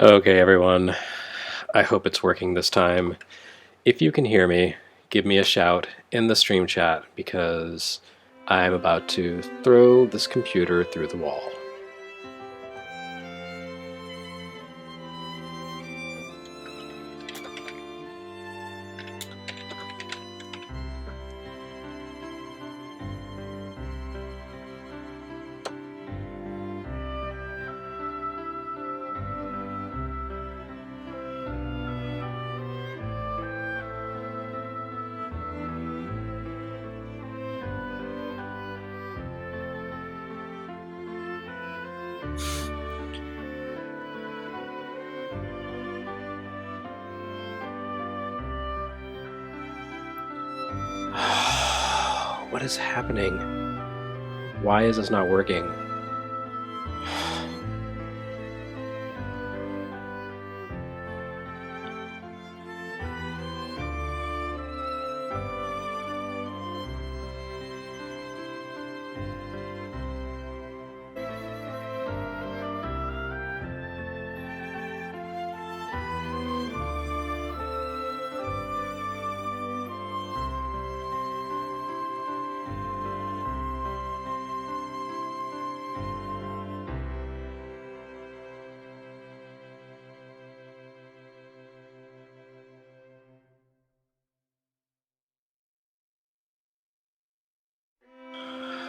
Okay, everyone. I hope it's working this time. If you can hear me, give me a shout in the stream chat because I'm about to throw this computer through the wall. What is happening? Why is this not working?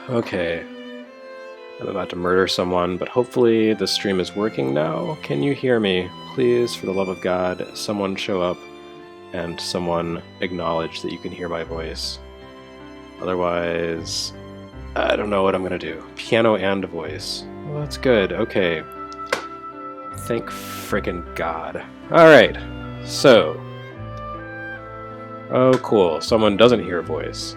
Okay. I'm about to murder someone, but hopefully the stream is working now. Can you hear me? Please, for the love of God, someone show up and someone acknowledge that you can hear my voice. Otherwise, I don't know what I'm gonna do. Piano and voice. Well, that's good. Okay. Thank frickin' God. Alright. So. Oh, cool. Someone doesn't hear voice.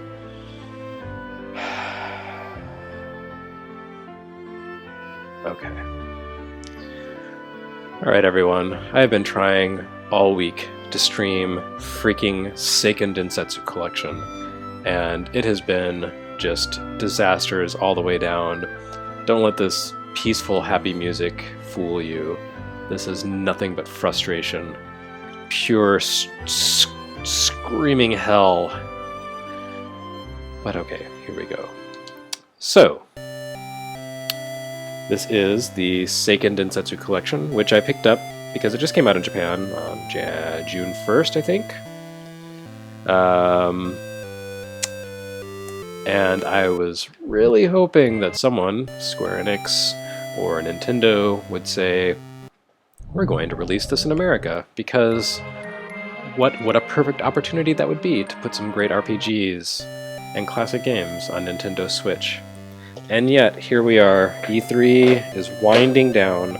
Okay. Alright, everyone. I've been trying all week to stream freaking Seiken Densetsu Collection, and it has been just disasters all the way down. Don't let this peaceful, happy music fool you. This is nothing but frustration. Pure screaming hell. But okay, here we go. So, this is the Seiken Densetsu Collection, which I picked up because it just came out in Japan on June 1st, I think. And I was really hoping that someone, Square Enix or Nintendo, would say, we're going to release this in America, because what a perfect opportunity that would be to put some great RPGs and classic games on Nintendo Switch. And yet, here we are, E3 is winding down,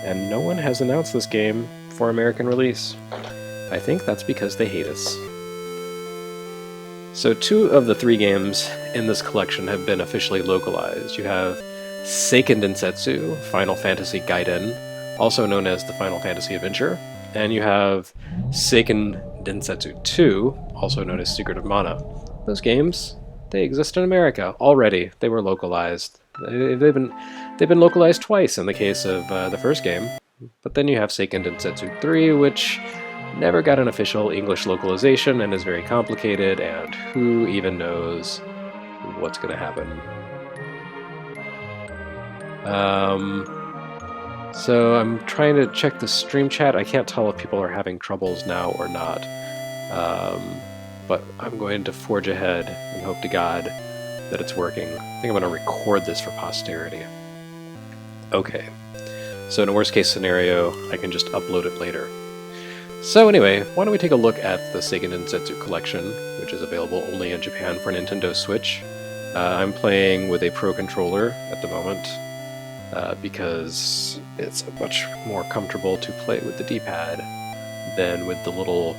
and no one has announced this game for American release. I think that's because they hate us. So 2 of the 3 games in this collection have been officially localized. You have Seiken Densetsu, Final Fantasy Gaiden, also known as the Final Fantasy Adventure, and you have Seiken Densetsu 2, also known as Secret of Mana. Those games, they exist in America already. They were localized. They've been localized twice in the case of the first game, but then you have Seiken Densetsu 3, which never got an official English localization and is very complicated, and who even knows what's going to happen. So I'm trying to check the stream chat. I can't tell if people are having troubles now or not. But I'm going to forge ahead and hope to God that it's working. I think I'm going to record this for posterity. Okay. So in a worst case scenario, I can just upload it later. So anyway, why don't we take a look at the Seiken Densetsu Collection, which is available only in Japan for Nintendo Switch. I'm playing with a Pro Controller at the moment, because it's much more comfortable to play with the D-pad than with the little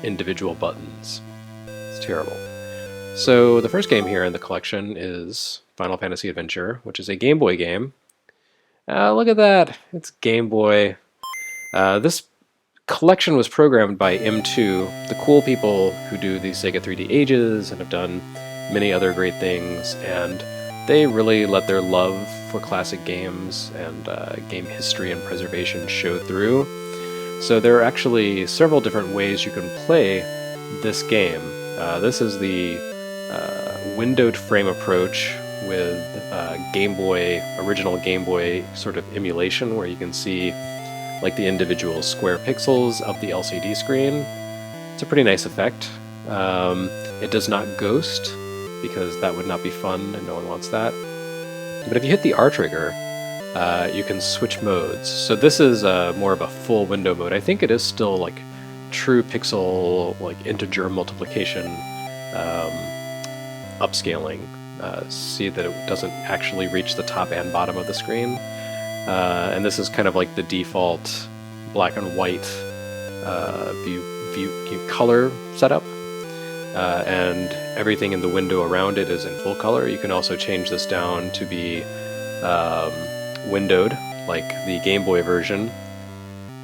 individual buttons. It's terrible. So the first game here in the collection is Final Fantasy Adventure, which is a Game Boy game. Look at that! It's Game Boy. This collection was programmed by M2, the cool people who do the Sega 3D Ages and have done many other great things, and they really let their love for classic games and game history and preservation show through. So there are actually several different ways you can play this game. This is the windowed frame approach with Game Boy, original Game Boy sort of emulation, where you can see like the individual square pixels of the LCD screen. It's a pretty nice effect. It does not ghost, because that would not be fun and no one wants that. But if you hit the R trigger, you can switch modes. So this is more of a full window mode. I think it is still like true pixel, like integer multiplication upscaling. See that it doesn't actually reach the top and bottom of the screen. And this is kind of like the default black and white view color setup. And everything in the window around it is in full color. You can also change this down to be windowed, like the Game Boy version.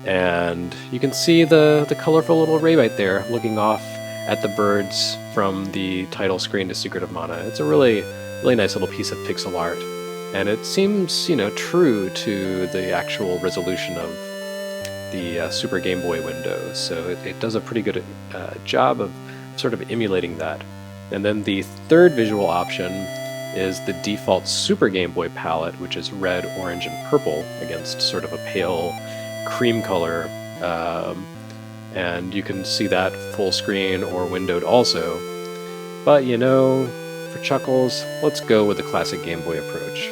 And you can see the colorful little ray right there looking off at the birds from the title screen to Secret of Mana. It's a really nice little piece of pixel art. And it seems, true to the actual resolution of the Super Game Boy window. So it does a pretty good job of sort of emulating that. And then the third visual option is the default Super Game Boy palette, which is red, orange, and purple against sort of a pale cream color. And you can see that full screen or windowed also. But for chuckles, let's go with the classic Game Boy approach.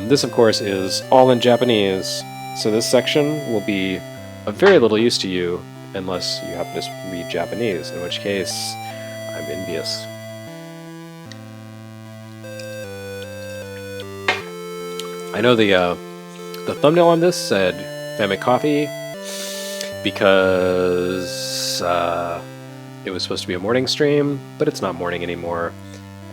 This, of course, is all in Japanese, so this section will be of very little use to you unless you happen to read Japanese, in which case I'm envious. I know the thumbnail on this said Famicoffee because it was supposed to be a morning stream, but it's not morning anymore,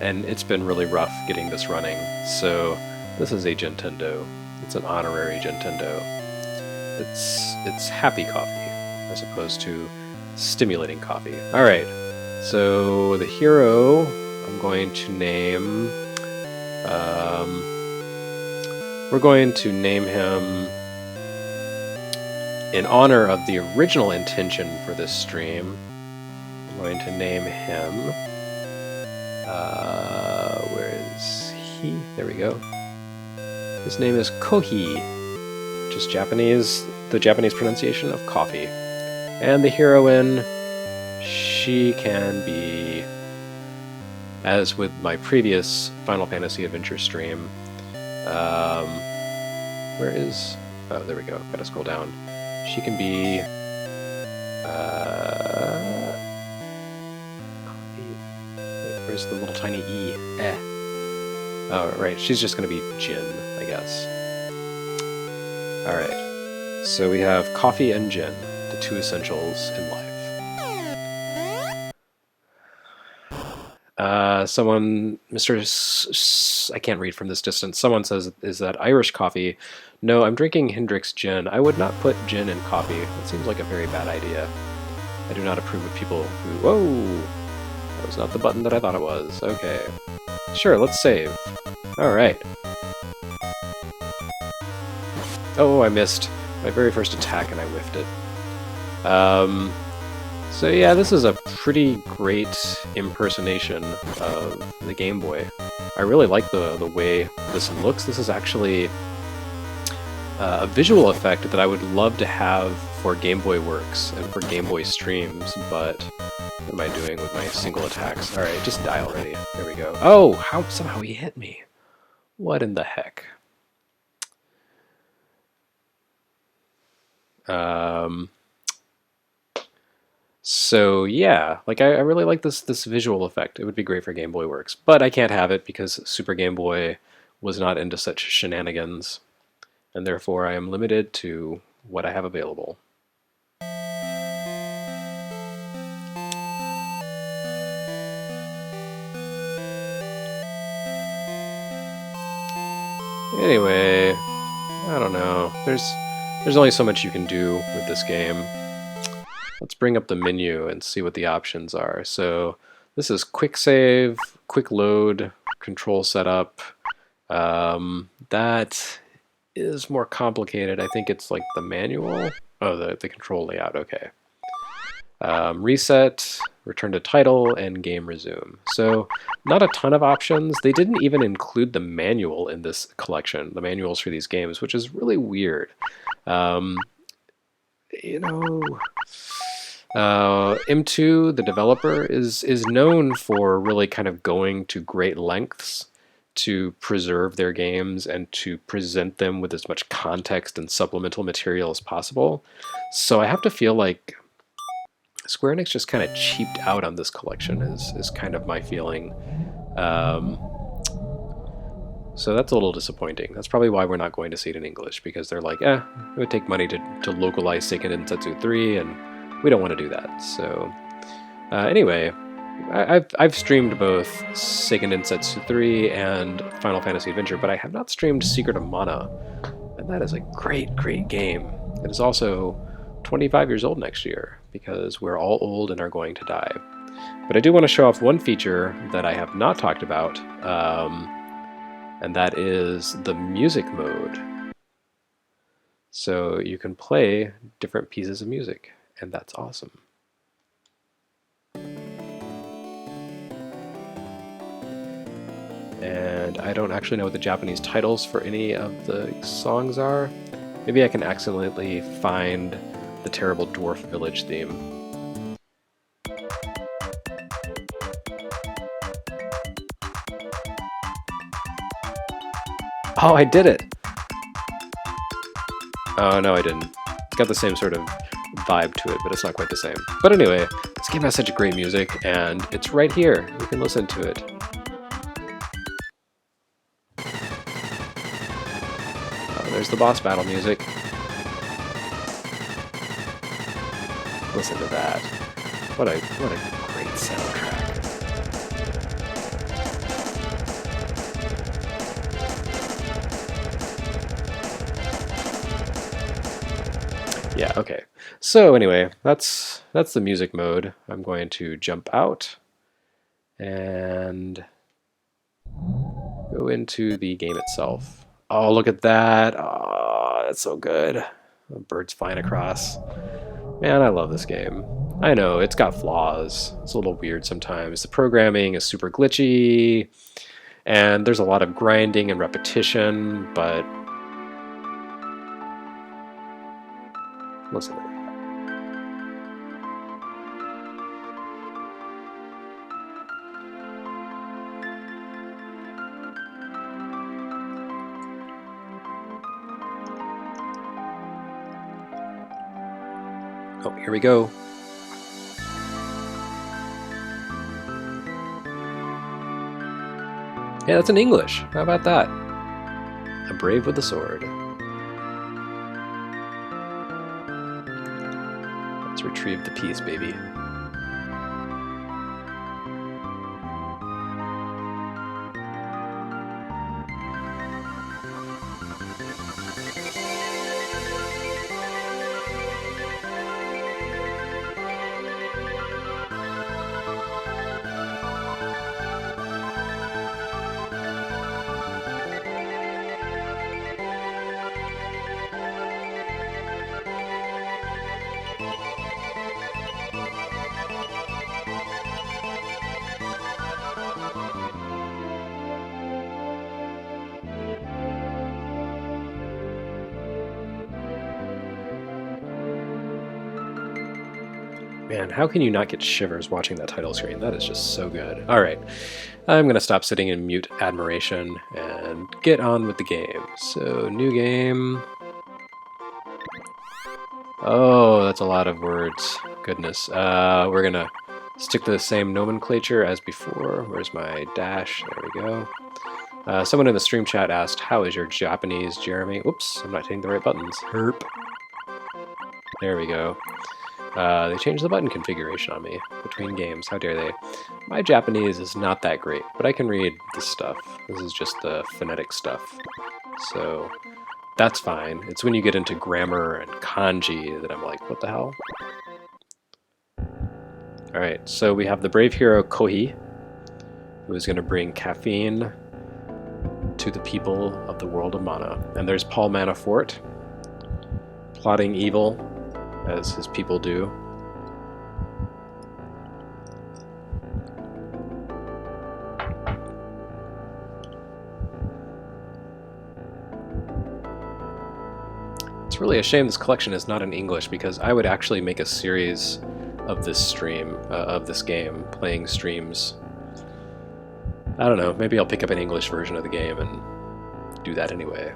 and it's been really rough getting this running, so this is a Gentendo. It's an honorary Gentendo. It's happy coffee as opposed to stimulating coffee. Alright, so the hero I'm going to name... we're going to name him in honor of the original intention for this stream. I'm going to name him... where is he? There we go. His name is Kohi, which is Japanese, the Japanese pronunciation of coffee. And the heroine, she can be, as with my previous Final Fantasy Adventure stream, where is... oh, there we go, gotta scroll down. She can be... wait, where's the little tiny E? Oh, right, she's just gonna be Jin, I guess. Alright, so we have coffee and gin, the two essentials in life. Someone, I can't read from this distance, someone says, is that Irish coffee? No, I'm drinking Hendrick's gin. I would not put gin in coffee. That seems like a very bad idea. I do not approve of people who... whoa! That was not the button that I thought it was. Okay. Sure, let's save. Alright. Oh, I missed my very first attack and I whiffed it. So yeah, this is a pretty great impersonation of the Game Boy. I really like the way this looks. This is actually a visual effect that I would love to have for Game Boy Works and for Game Boy streams, but what am I doing with my single attacks? Alright, just die already. There we go. Oh, somehow he hit me. What in the heck? So yeah, like I really like this visual effect. It would be great for Game Boy Works, but I can't have it because Super Game Boy was not into such shenanigans, and therefore I am limited to what I have available. Anyway, I don't know. There's only so much you can do with this game. Let's bring up the menu and see what the options are. So this is quick save, quick load, control setup. That is more complicated. I think it's like the manual. Oh, the control layout. Okay. Reset, return to title, and game resume. So not a ton of options. They didn't even include the manual in this collection, the manuals for these games, which is really weird. You know, M2, the developer, is known for really kind of going to great lengths to preserve their games and to present them with as much context and supplemental material as possible. So I have to feel like Square Enix just kind of cheaped out on this collection is kind of my feeling. So that's a little disappointing. That's probably why we're not going to see it in English, because they're like, it would take money to localize Seiken Densetsu 3, and we don't want to do that. So anyway, I've streamed both Seiken Densetsu 3 and Final Fantasy Adventure, but I have not streamed Secret of Mana, and that is a great, great game. It is also 25 years old next year, because we're all old and are going to die. But I do want to show off one feature that I have not talked about, and that is the music mode. So you can play different pieces of music, and that's awesome. And I don't actually know what the Japanese titles for any of the songs are. Maybe I can accidentally find the Terrible Dwarf Village theme. Oh, I did it! Oh, no, I didn't. It's got the same sort of vibe to it, but it's not quite the same. But anyway, this game has such great music, and it's right here. You can listen to it. Oh, there's the boss battle music. Listen to that. What a great soundtrack. Yeah, okay. So anyway, that's the music mode. I'm going to jump out and go into the game itself. Oh, look at that. Oh, that's so good. The birds flying across. Man, I love this game. I know, it's got flaws. It's a little weird sometimes. The programming is super glitchy, and there's a lot of grinding and repetition, but listen to it. Oh, here we go. Yeah, that's in English. How about that? A brave with a sword. Let's retrieve the piece, baby. Man, how can you not get shivers watching that title screen? That is just so good. All right, I'm going to stop sitting in mute admiration and get on with the game. So, new game. Oh, that's a lot of words. Goodness. We're going to stick to the same nomenclature as before. Where's my dash? There we go. Someone in the stream chat asked, how is your Japanese, Jeremy? Oops, I'm not hitting the right buttons. Herp. There we go. They changed the button configuration on me between games. How dare they? My Japanese is not that great, but I can read this stuff. This is just the phonetic stuff. So that's fine. It's when you get into grammar and kanji that I'm like, what the hell? Alright, so we have the brave hero Kohi, who is going to bring caffeine to the people of the world of Mana. And there's Paul Manafort, plotting evil, as his people do. It's really a shame this collection is not in English, because I would actually make a series of this stream, of this game, playing streams. I don't know, maybe I'll pick up an English version of the game and do that anyway.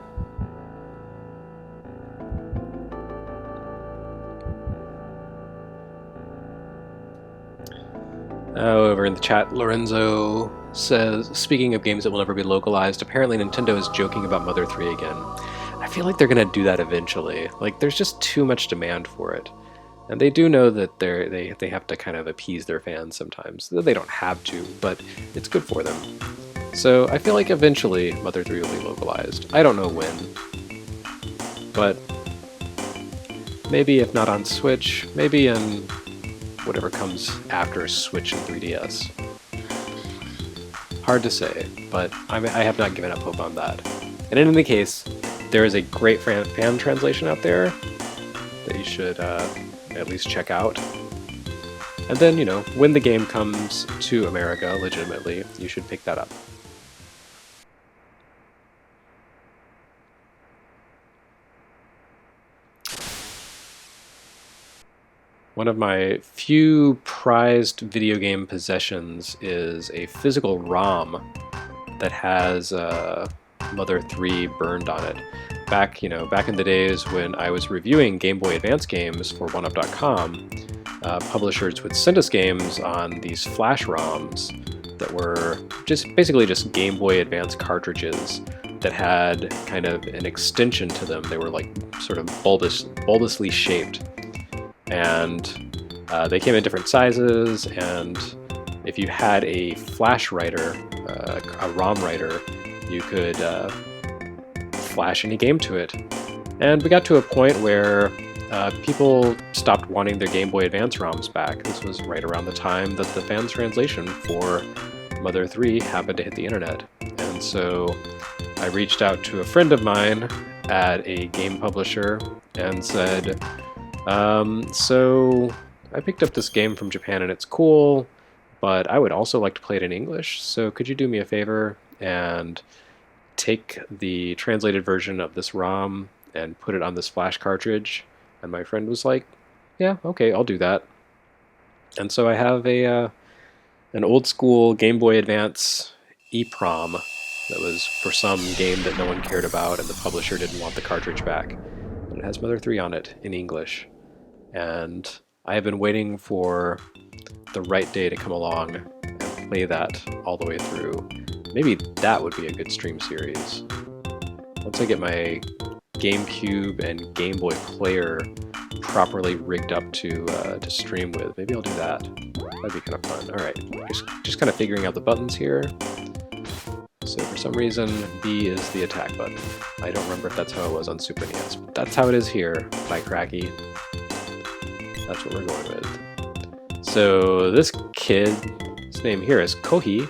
Over in the chat, Lorenzo says, speaking of games that will never be localized, apparently Nintendo is joking about Mother 3 again. I feel like they're going to do that eventually. Like, there's just too much demand for it. And they do know that they have to kind of appease their fans sometimes. They don't have to, but it's good for them. So I feel like eventually Mother 3 will be localized. I don't know when. But maybe if not on Switch, maybe in whatever comes after Switch and 3DS. Hard to say, but I have not given up hope on that. And in any case, there is a great fan translation out there that you should at least check out. And then, you know, when the game comes to America legitimately, you should pick that up. One of my few prized video game possessions is a physical ROM that has Mother 3 burned on it. Back in the days when I was reviewing Game Boy Advance games for 1UP.com, publishers would send us games on these flash ROMs that were basically just Game Boy Advance cartridges that had kind of an extension to them. They were like sort of bulbously shaped. And they came in different sizes, and if you had a flash writer, a ROM writer, you could flash any game to it. And we got to a point where people stopped wanting their Game Boy Advance ROMs back. This was right around the time that the fan translation for Mother 3 happened to hit the internet. And so I reached out to a friend of mine at a game publisher and said, so I picked up this game from Japan and it's cool, but I would also like to play it in English, so could you do me a favor and take the translated version of this ROM and put it on this flash cartridge? And my friend was like, yeah, okay, I'll do that. And so I have an old school Game Boy Advance EEPROM that was for some game that no one cared about and the publisher didn't want the cartridge back. And it has Mother 3 on it in English. And I have been waiting for the right day to come along and play that all the way through. Maybe that would be a good stream series. Once I get my GameCube and Game Boy player properly rigged up to stream with, maybe I'll do that. That'd be kind of fun. All right, just kind of figuring out the buttons here. So for some reason, B is the attack button. I don't remember if that's how it was on Super NES, but that's how it is here by Cracky. That's what we're going with. So this kid, his name here is Kohi,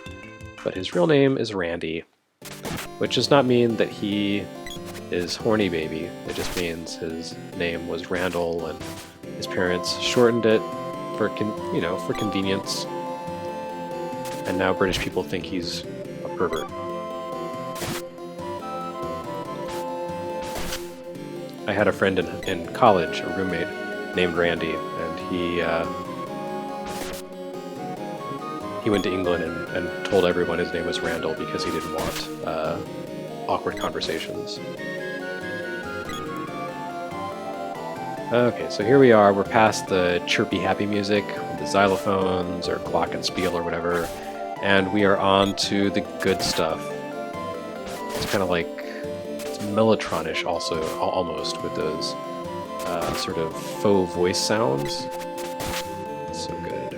but his real name is Randy, which does not mean that he is horny baby. It just means his name was Randall and his parents shortened it for convenience. And now British people think he's a pervert. I had a friend in college, a roommate named Randy, and he went to England and told everyone his name was Randall because he didn't want awkward conversations. Okay, so here we are. We're past the chirpy happy music with the xylophones or glockenspiel or whatever, and we are on to the good stuff. It's kind of like Mellotronish also, almost, with those sort of faux voice sounds. So good.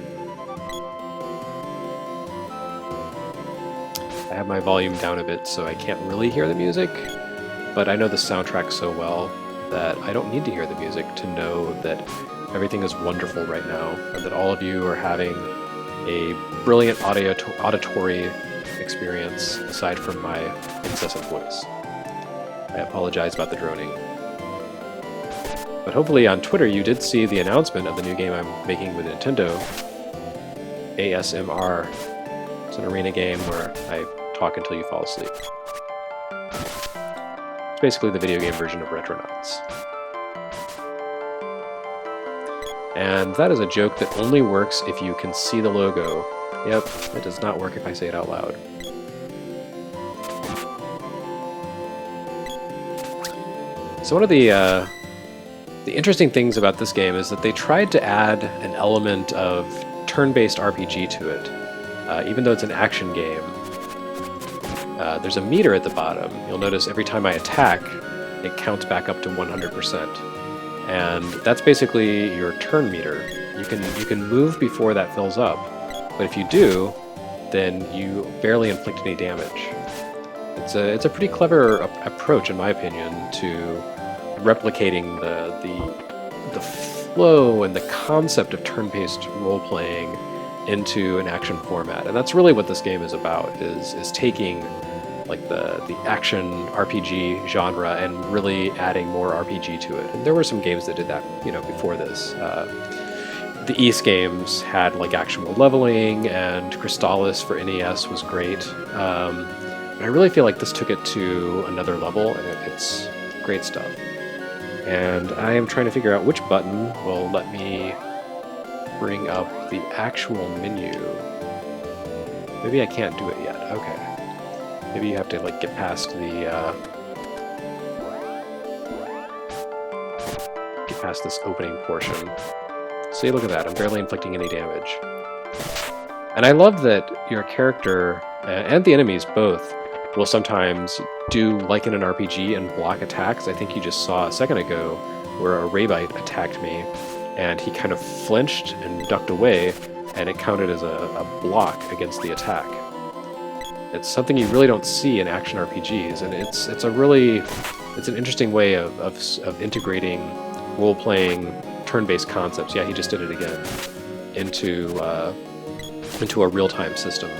I have my volume down a bit so I can't really hear the music, but I know the soundtrack so well that I don't need to hear the music to know that everything is wonderful right now, and that all of you are having a brilliant auditory experience aside from my incessant voice. I apologize about the droning. But hopefully on Twitter you did see the announcement of the new game I'm making with Nintendo, ASMR. It's an arena game where I talk until you fall asleep. It's basically the video game version of Retronauts. And that is a joke that only works if you can see the logo. Yep, it does not work if I say it out loud. So one of the interesting things about this game is that they tried to add an element of turn-based RPG to it. Even though it's an action game, there's a meter at the bottom. You'll notice every time I attack, it counts back up to 100%. And that's basically your turn meter. You can move before that fills up, but if you do, then you barely inflict any damage. It's a pretty clever approach, in my opinion, to replicating the flow and the concept of turn-based role-playing into an action format. And that's really what this game is about, is taking like the action RPG genre and really adding more RPG to it. And there were some games that did that, you know, before this. The East games had like actual leveling, and Crystallis for NES was great. But I really feel like this took it to another level, and it's great stuff. And I am trying to figure out which button will let me bring up the actual menu. Maybe I can't do it yet. Okay. Maybe you have to like get past this opening portion. See, look at that. I'm barely inflicting any damage. And I love that your character and the enemies both will sometimes do like in an RPG and block attacks. I think you just saw a second ago where a Raybite attacked me and he kind of flinched and ducked away, and it counted as a block against the attack. It's something you really don't see in action RPGs, and it's an interesting way of integrating role-playing turn-based concepts. Yeah, he just did it again into a real-time system.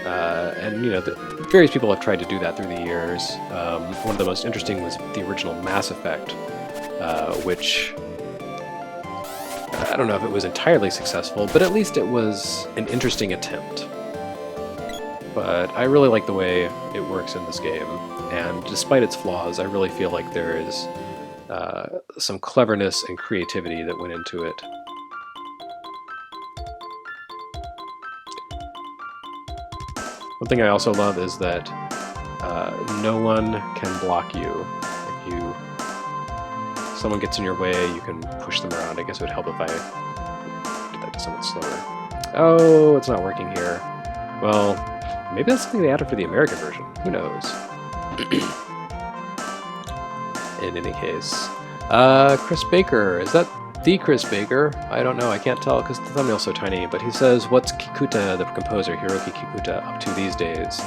And you know, various people have tried to do that through the years. One of the most interesting was the original Mass Effect, which I don't know if it was entirely successful, but at least it was an interesting attempt. But I really like the way it works in this game, and despite its flaws, I really feel like there is some cleverness and creativity that went into it. One thing I also love is that no one can block you. If someone gets in your way, you can push them around. I guess it would help if I did that to someone slower. Oh, it's not working here. Well, maybe that's something they added for the American version. Who knows? In any case. Chris Baker. Is that the Chris Baker? I don't know. I can't tell because the thumbnail's so tiny. But he says, what's Kikuta, the composer, Hiroki Kikuta, up to these days?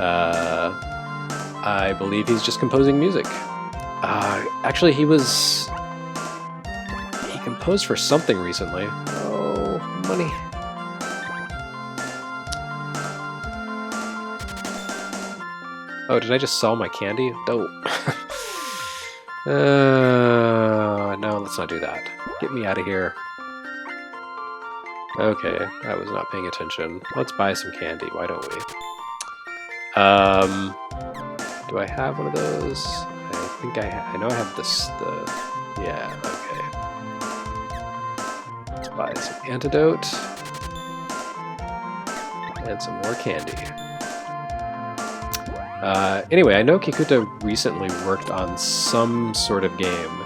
I believe he's just composing music. Actually, he composed for something recently. Oh, money. Oh, did I just sell my candy? No. No, let's not do that. Get me out of here. Okay, I was not paying attention. Let's buy some candy, why don't we? Do I have one of those? I think I know I have this, yeah, okay. Let's buy some antidote. And some more candy. Anyway, I know Kikuta recently worked on some sort of game.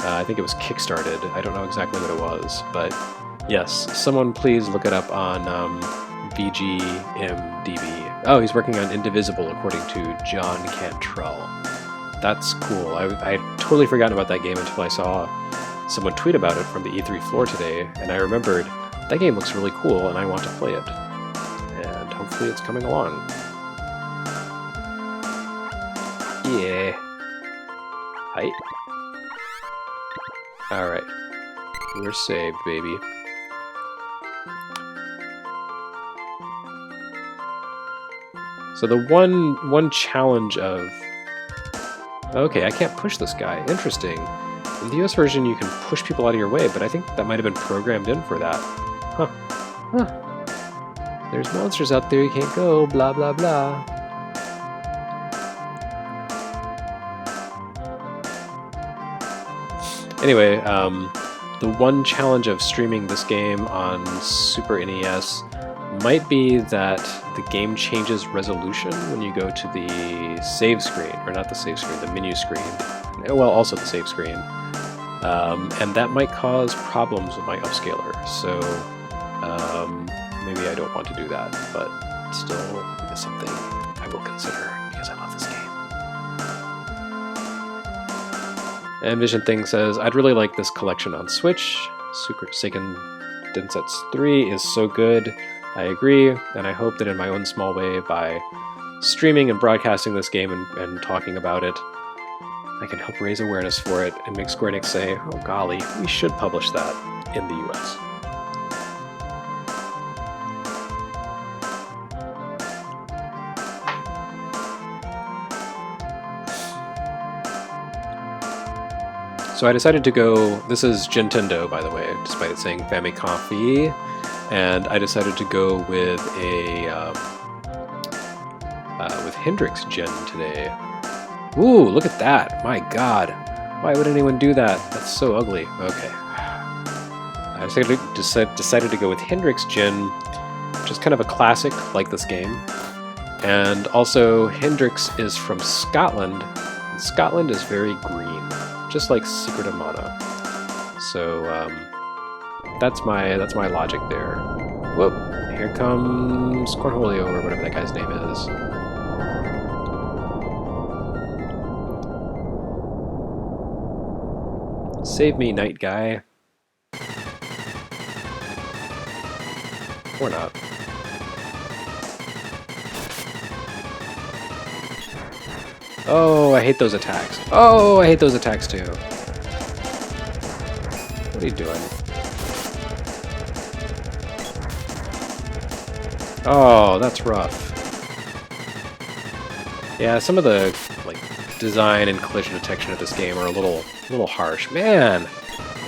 I think it was kickstarted. I don't know exactly what it was, but yes, someone please look it up on VGMDB. Oh, he's working on Indivisible, according to John Cantrell. That's cool. I totally forgotten about that game until I saw someone tweet about it from the E3 floor today, and I remembered that game looks really cool and I want to play it. And hopefully it's coming along. Yeah. Hi. Alright. We're saved, baby. So the one challenge of... Okay, I can't push this guy. Interesting. In the US version, you can push people out of your way, but I think that might have been programmed in for that. Huh. Huh. There's monsters out there, you can't go, blah, blah, blah. Anyway, the one challenge of streaming this game on Super NES might be that the game changes resolution when you go to the save screen, or not the save screen, the menu screen. Well, also the save screen. And that might cause problems with my upscaler, so maybe I don't want to do that, but still it's something I will consider because I love this game. And Vision Thing says, I'd really like this collection on Switch. Seiken Densetsu 3 is so good. I agree, and I hope that in my own small way, by streaming and broadcasting this game and talking about it, I can help raise awareness for it and make Square Enix say, oh golly, we should publish that in the US. So I decided to go, this is Gintendo, by the way, despite it saying Famicoffee, and I decided to go with with Hendrix Gin today. Ooh, look at that! My God, why would anyone do that? That's so ugly. Okay, I decided to go with Hendrix Gin, which is kind of a classic like this game, and also Hendrix is from Scotland. And Scotland is very green, just like Secret of Mana. So that's my logic there. Whoop! Here comes Cornholio, or whatever that guy's name is. Save me, night guy. Or not. Oh, I hate those attacks. Oh, I hate those attacks too. What are you doing? Oh, that's rough. Yeah, some of the design and collision detection of this game are a little harsh. Man,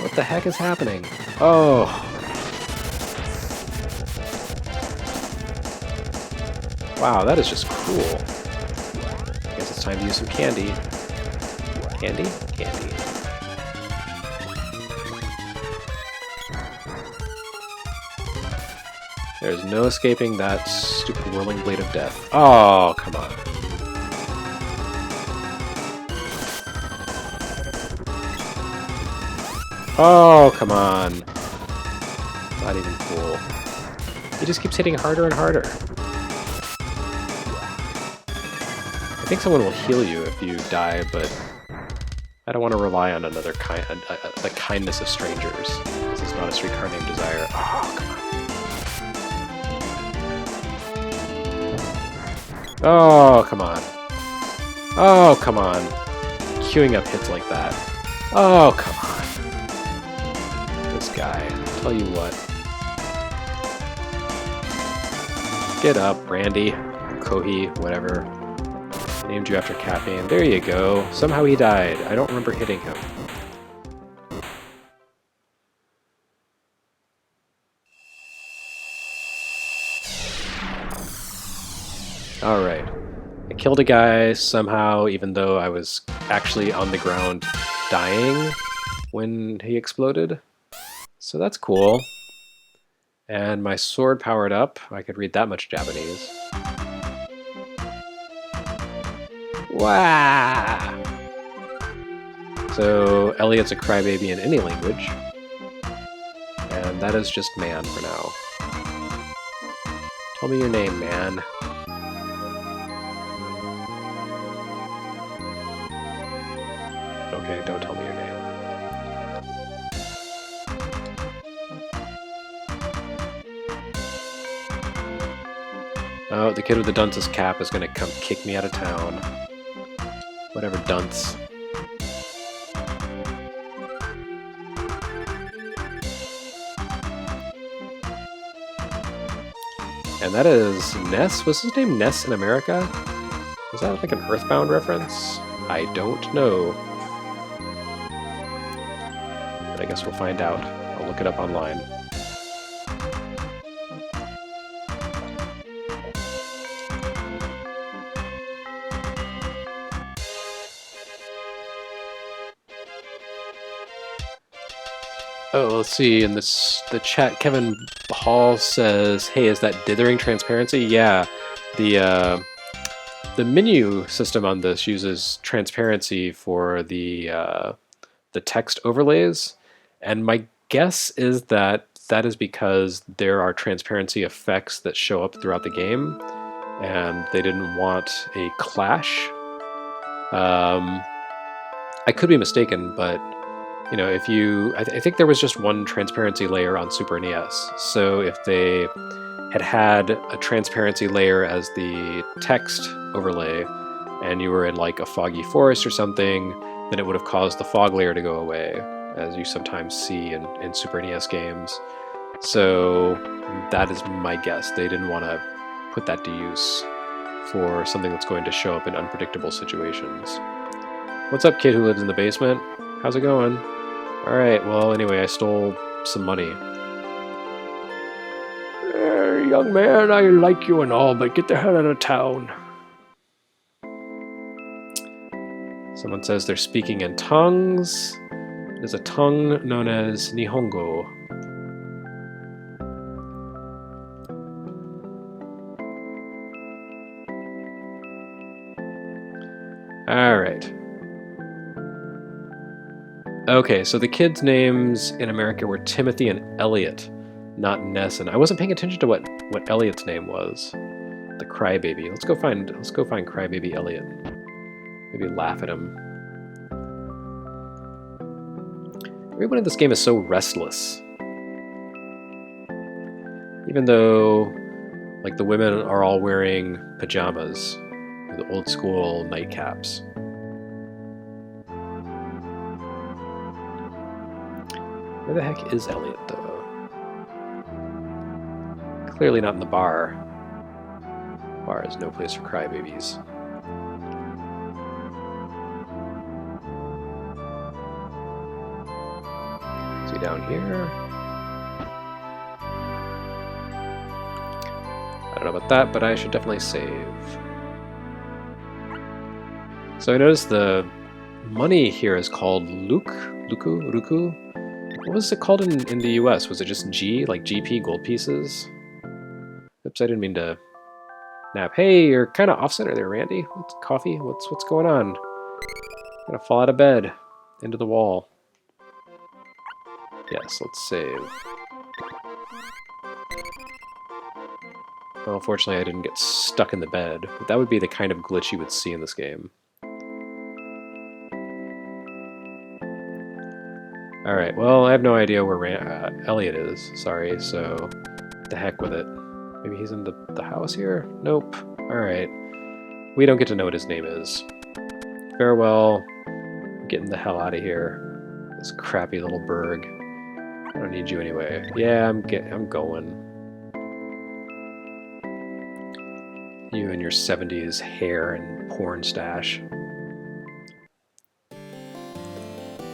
what the heck is happening? Oh. Wow, that is just cruel. I guess it's time to use some candy. Candy? Candy. There's no escaping that stupid whirling blade of death. Oh, come on. Oh, come on. Not even cool. He just keeps hitting harder and harder. I think someone will heal you if you die, but I don't want to rely on another the kindness of strangers. This is not a streetcar named Desire. Oh, come on. Oh, come on. Oh, come on. Queuing up hits like that. Oh, come on. This guy. I'll tell you what. Get up, Brandy. Kohi, whatever. Named you after caffeine. There you go. Somehow he died. I don't remember hitting him. Alright. I killed a guy somehow, even though I was actually on the ground dying when he exploded. So that's cool. And my sword powered up. I could read that much Japanese. Wow! So Elliot's a crybaby in any language. And that is just man for now. Tell me your name, man. Okay, don't tell me your name. Oh, the kid with the dunce's cap is gonna come kick me out of town. Whatever, dunce. And that is Ness. Was his name Ness in America? Was that like an Earthbound reference? I don't know. But I guess we'll find out. I'll look it up online. Oh, let's see. In the chat, Kevin Hall says, "Hey, is that dithering transparency?" Yeah, the menu system on this uses transparency for the text overlays, and my guess is that that is because there are transparency effects that show up throughout the game, and they didn't want a clash. I could be mistaken, but you know, if you, I think there was just one transparency layer on Super NES. So if they had a transparency layer as the text overlay, and you were in like a foggy forest or something, then it would have caused the fog layer to go away, as you sometimes see in Super NES games. So that is my guess. They didn't want to put that to use for something that's going to show up in unpredictable situations. What's up, kid who lives in the basement? How's it going? Alright, well, anyway, I stole some money. Young man, I like you and all, but get the hell out of town. Someone says they're speaking in tongues. There's a tongue known as Nihongo. Alright. Okay, so the kids' names in America were Timothy and Elliot, not Ness. And I wasn't paying attention to what Elliot's name was. The crybaby. Let's go find crybaby Elliot. Maybe laugh at him. Everyone in this game is so restless. Even though, like, the women are all wearing pajamas, the old school nightcaps. Where the heck is Elliot, though? Clearly not in the bar. Bar is no place for crybabies. Is he down here? I don't know about that, but I should definitely save. So I noticed the money here is called Ruku? What was it called in the US? Was it just G, like GP, gold pieces? Oops, I didn't mean to nap. Hey, you're kind of off-center there, Randy. What's coffee? What's going on? I'm gonna fall out of bed into the wall. Yes, let's save. Well, unfortunately, I didn't get stuck in the bed, but that would be the kind of glitch you would see in this game. Alright, well, I have no idea where Elliot is, sorry, so the heck with it. Maybe he's in the house here? Nope. Alright. We don't get to know what his name is. Farewell. I'm getting the hell out of here. This crappy little burg. I don't need you anyway. Yeah, I'm going. You and your 70s hair and porn stash.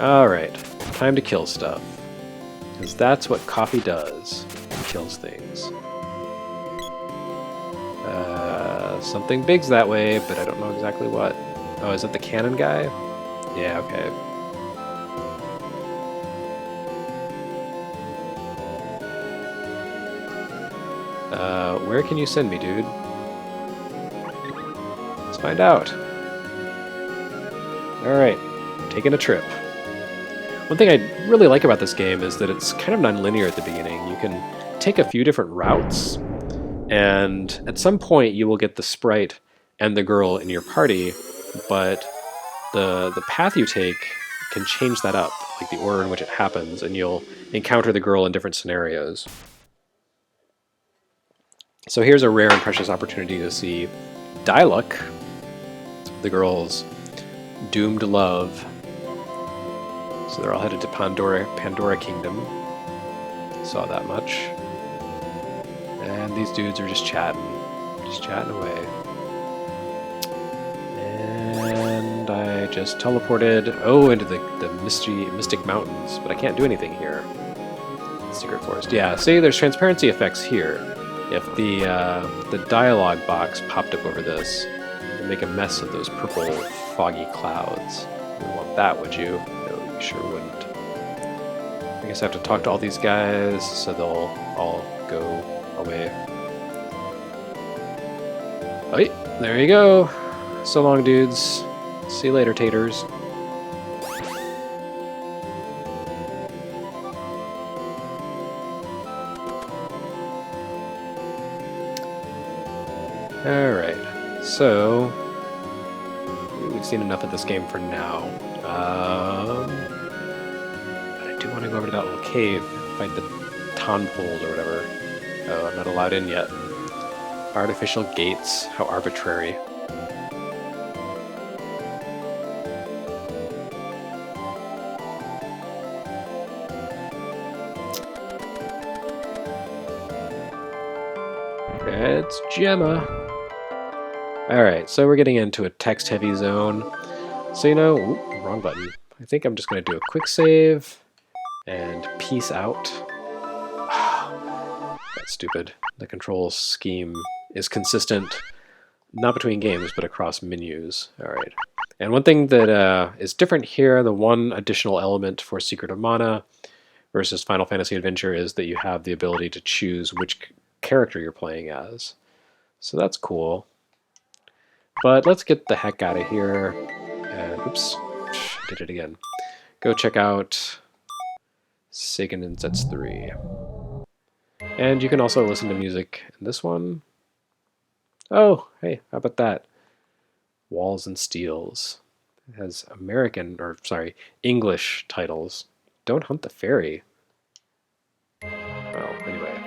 Alright, time to kill stuff. Because that's what coffee does. It kills things. Something big's that way, but I don't know exactly what. Oh, is it the cannon guy? Yeah, okay. Where can you send me, dude? Let's find out. Alright, taking a trip. One thing I really like about this game is that it's kind of non-linear at the beginning. You can take a few different routes, and at some point you will get the sprite and the girl in your party, but the path you take can change that up, like the order in which it happens, and you'll encounter the girl in different scenarios. So here's a rare and precious opportunity to see Diluc, the girl's doomed love. So they're all headed to Pandora Kingdom. Saw that much. And these dudes are just chatting away. And I just teleported, into the mystic mountains, but I can't do anything here. Secret forest. Yeah, see, there's transparency effects here. If the dialogue box popped up over this, it would make a mess of those purple, foggy clouds. You wouldn't want that, would you? No, you sure wouldn't. I guess I have to talk to all these guys, so they'll all go away. Oh, there you go. So long, dudes. See you later, taters. Alright, so we've seen enough of this game for now. But I do want to go over to that little cave, fight the Tonpold or whatever. Oh, I'm not allowed in yet. Artificial gates, how arbitrary. It's Gemma. Alright, so we're getting into a text-heavy zone. So, ooh, wrong button. I think I'm just going to do a quick save and peace out. That's stupid. The control scheme is consistent, not between games, but across menus. Alright. And one thing that is different here, the one additional element for Secret of Mana versus Final Fantasy Adventure is that you have the ability to choose which character you're playing as. So that's cool. But let's get the heck out of here. And oops, did it again. Go check out Seiken Densetsu 3. And you can also listen to music in this one. Oh, hey, how about that? Walls and Steels. It has English titles. Don't Hunt the Fairy. Well, anyway.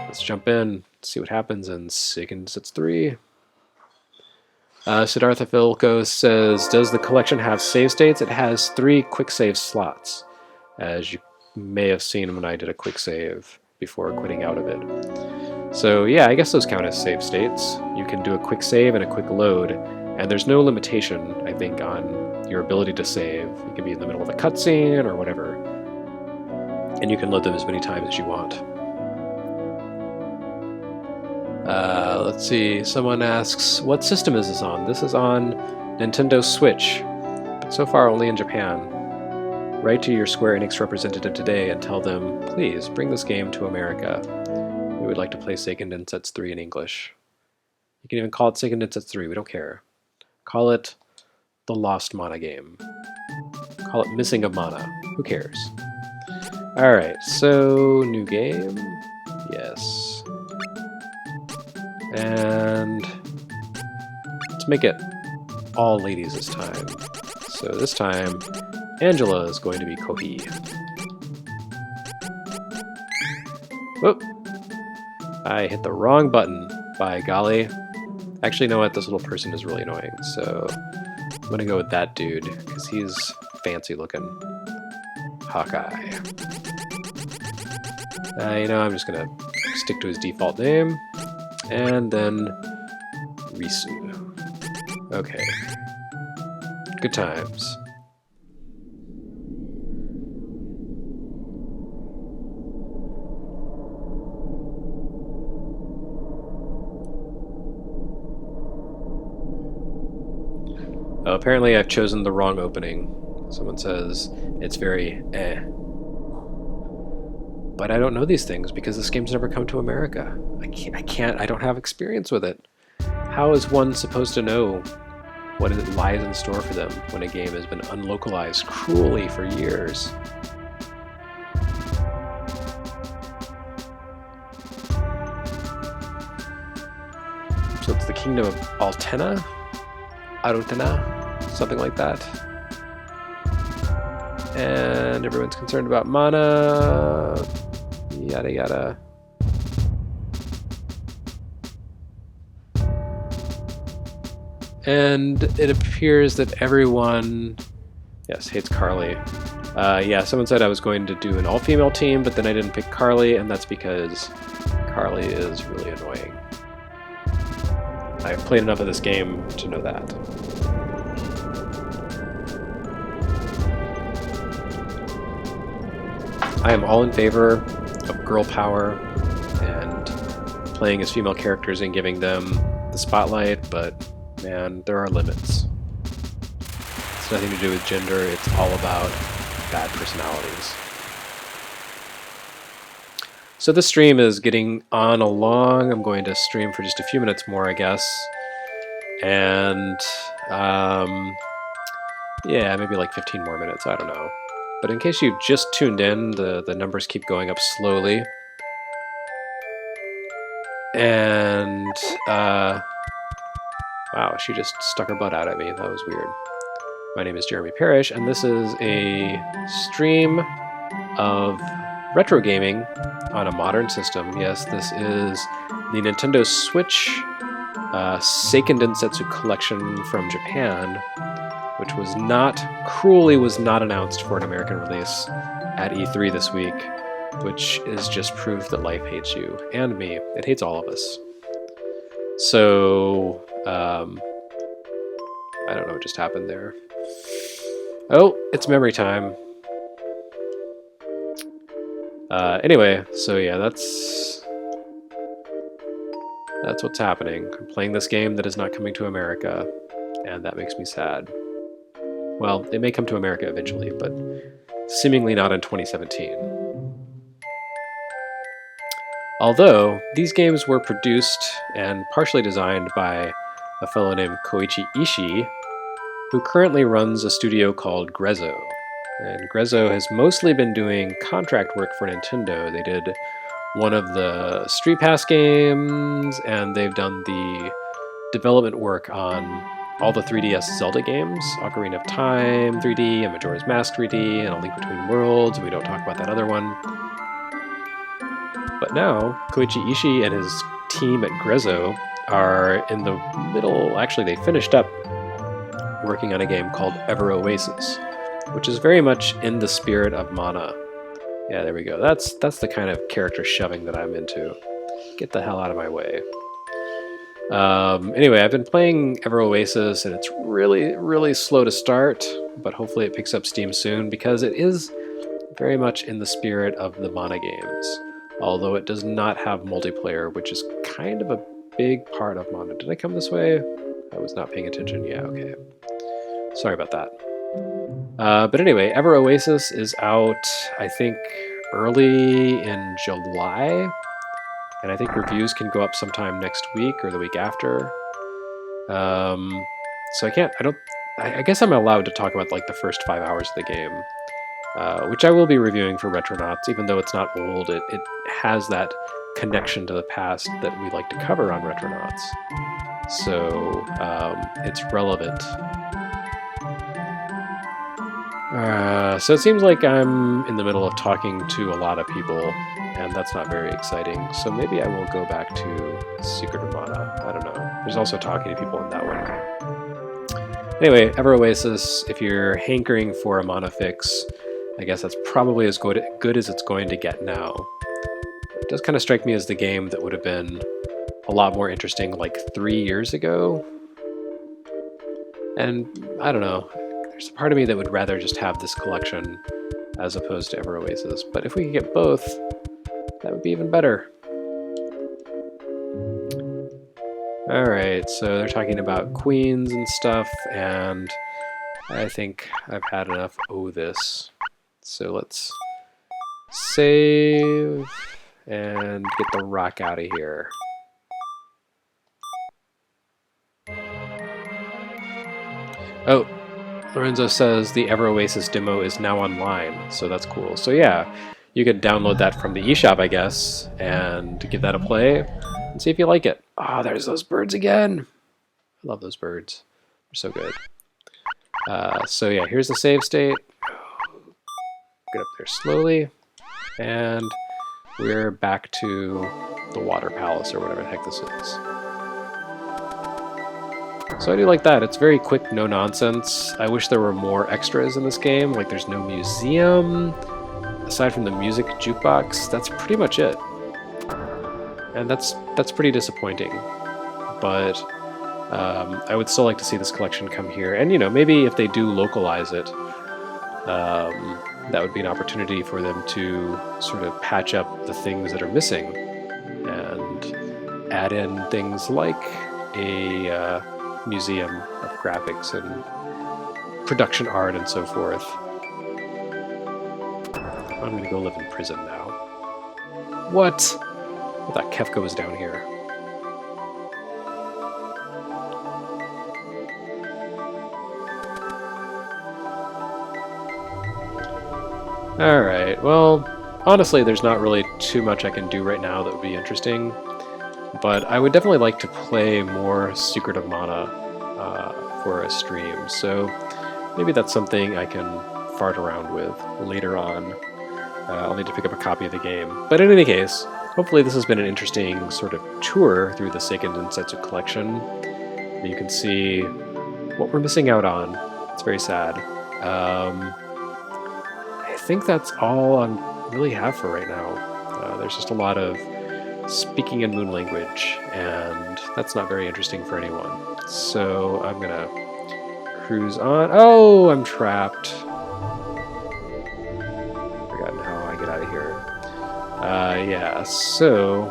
Let's jump in, see what happens in Seiken Densetsu 3. Siddhartha Filko says, does the collection have save states? It has 3 quick save slots, as you may have seen when I did a quick save before quitting out of it. So yeah, I guess those count as save states. You can do a quick save and a quick load, and there's no limitation, I think, on your ability to save. You can be in the middle of a cutscene or whatever, and you can load them as many times as you want. Let's see, someone asks, what system is this on? This is on Nintendo Switch, but so far only in Japan. Write to your Square Enix representative today and tell them, please, bring this game to America. We would like to play Seiken Densetsu 3 in English. You can even call it Seiken Densetsu 3, we don't care. Call it the Lost Mana game. Call it Missing of Mana, who cares? Alright, so new game, yes. And let's make it all ladies this time. So this time, Angela is going to be Kohi. Whoop! I hit the wrong button, by golly. Actually, you know what? This little person is really annoying, so I'm gonna go with that dude, because he's fancy looking. Hawkeye. I'm just gonna stick to his default name. And then Risu. Okay. Good times. Oh, apparently I've chosen the wrong opening. Someone says it's very eh. But I don't know these things because this game's never come to America. I don't have experience with it. How is one supposed to know what lies in store for them when a game has been unlocalized cruelly for years? So it's the Kingdom of Altena? Arutena? Something like that. And everyone's concerned about mana. Yada yada. And it appears that everyone, yes, hates Carly. Yeah, someone said I was going to do an all-female team, but then I didn't pick Carly, and that's because Carly is really annoying. I've played enough of this game to know that. I am all in favor of girl power and playing as female characters and giving them the spotlight, but man, there are limits. It's nothing to do with gender, it's all about bad personalities. So this stream is getting on along. I'm going to stream for just a few minutes more, I guess. And yeah, maybe like 15 more minutes, I don't know. But in case you just tuned in, the numbers keep going up slowly. And wow, she just stuck her butt out at me. That was weird. My name is Jeremy Parrish, and this is a stream of retro gaming on a modern system. Yes, this is the Nintendo Switch Seiken Densetsu collection from Japan, which was cruelly not announced for an American release at E3 this week, which is just proof that life hates you and me. It hates all of us. So, I don't know what just happened there. Oh, it's memory time. Anyway, so yeah, that's what's happening. I'm playing this game that is not coming to America, and that makes me sad. Well, it may come to America eventually, but seemingly not in 2017. Although, these games were produced and partially designed by a fellow named Koichi Ishii, who currently runs a studio called Grezzo. And Grezzo has mostly been doing contract work for Nintendo. They did one of the Street Pass games, and they've done the development work on all the 3DS Zelda games, Ocarina of Time 3D, and Majora's Mask 3D, and A Link Between Worlds, and we don't talk about that other one. But now, Koichi Ishii and his team at Grezzo are in the middle, actually they finished up working on a game called Ever Oasis, which is very much in the spirit of Mana. Yeah, there we go. That's the kind of character shoving that I'm into. Get the hell out of my way. Anyway, I've been playing Ever Oasis, and it's really, really slow to start, but hopefully it picks up steam soon, because it is very much in the spirit of the Mana games, although it does not have multiplayer, which is kind of a big part of Mana. Did I come this way? I was not paying attention. Yeah, okay. Sorry about that. But anyway, Ever Oasis is out, I think, early in July, and I think reviews can go up sometime next week or the week after. So I guess I'm allowed to talk about like the first 5 hours of the game, which I will be reviewing for Retronauts, even though it's not old. It has that connection to the past that we like to cover on Retronauts. So it's relevant. So it seems like I'm in the middle of talking to a lot of people, and that's not very exciting. So maybe I will go back to Secret of Mana. I don't know. There's also talking to people in that one. Anyway, Ever Oasis, if you're hankering for a Mana fix, I guess that's probably as good as it's going to get now. It does kind of strike me as the game that would have been a lot more interesting like 3 years ago. And I don't know. There's a part of me that would rather just have this collection as opposed to Ever Oasis. But if we could get both, that would be even better. Alright, so they're talking about queens and stuff, and I think I've had enough this. So let's save and get the rock out of here. Oh, Lorenzo says the Ever Oasis demo is now online, so that's cool. So yeah, you could download that from the eShop, I guess, and give that a play and see if you like it. Ah, there's those birds again. I love those birds. They're so good. So yeah, here's the save state. Get up there slowly, and we're back to the Water Palace or whatever the heck this is. So I do like that. It's very quick, no nonsense. I wish there were more extras in this game. Like there's no museum. Aside from the music jukebox, that's pretty much it. and that's pretty disappointing. But I would still like to see this collection come here, and maybe if they do localize it, that would be an opportunity for them to sort of patch up the things that are missing and add in things like a museum of graphics and production art and so forth. I'm going to go live in prison now. What? I thought Kefka was down here. Alright, well, honestly, there's not really too much I can do right now that would be interesting, but I would definitely like to play more Secret of Mana for a stream, so maybe that's something I can fart around with later on. I'll need to pick up a copy of the game. But in any case, hopefully this has been an interesting sort of tour through the Seiken Densetsu collection. You can see what we're missing out on. It's very sad. I think that's all I really have for right now. There's just a lot of speaking in moon language, and that's not very interesting for anyone. So I'm gonna cruise on. Oh, I'm trapped. Forgotten how I get out of here. Yeah, so...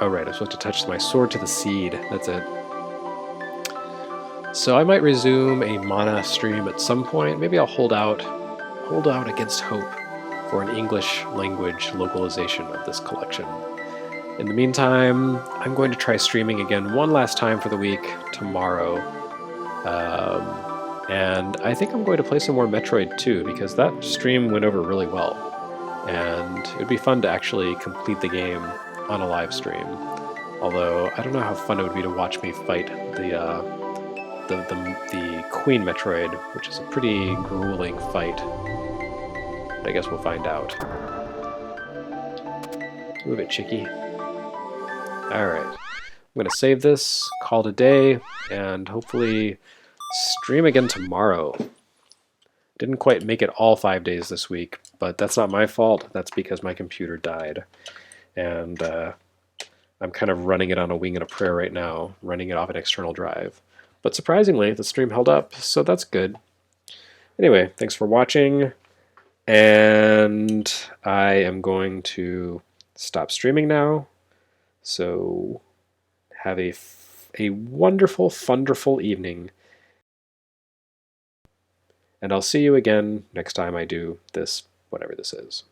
Oh right, I'm supposed to touch my sword to the seed. That's it. So I might resume a Mana stream at some point. Maybe I'll hold out against hope for an English language localization of this collection. In the meantime, I'm going to try streaming again one last time for the week tomorrow. And I think I'm going to play some more Metroid too, because that stream went over really well. And it would be fun to actually complete the game on a live stream. Although, I don't know how fun it would be to watch me fight the Queen Metroid, which is a pretty grueling fight. But I guess we'll find out. Move it, chickie. Alright. I'm going to save this, call it a day, and hopefully stream again tomorrow. Didn't quite make it all 5 days this week, but that's not my fault. That's because my computer died. And I'm kind of running it on a wing and a prayer right now, running it off an external drive. But surprisingly, the stream held up, so that's good. Anyway, thanks for watching, and I am going to stop streaming now. So have a wonderful, wonderful evening, and I'll see you again next time I do this, whatever this is.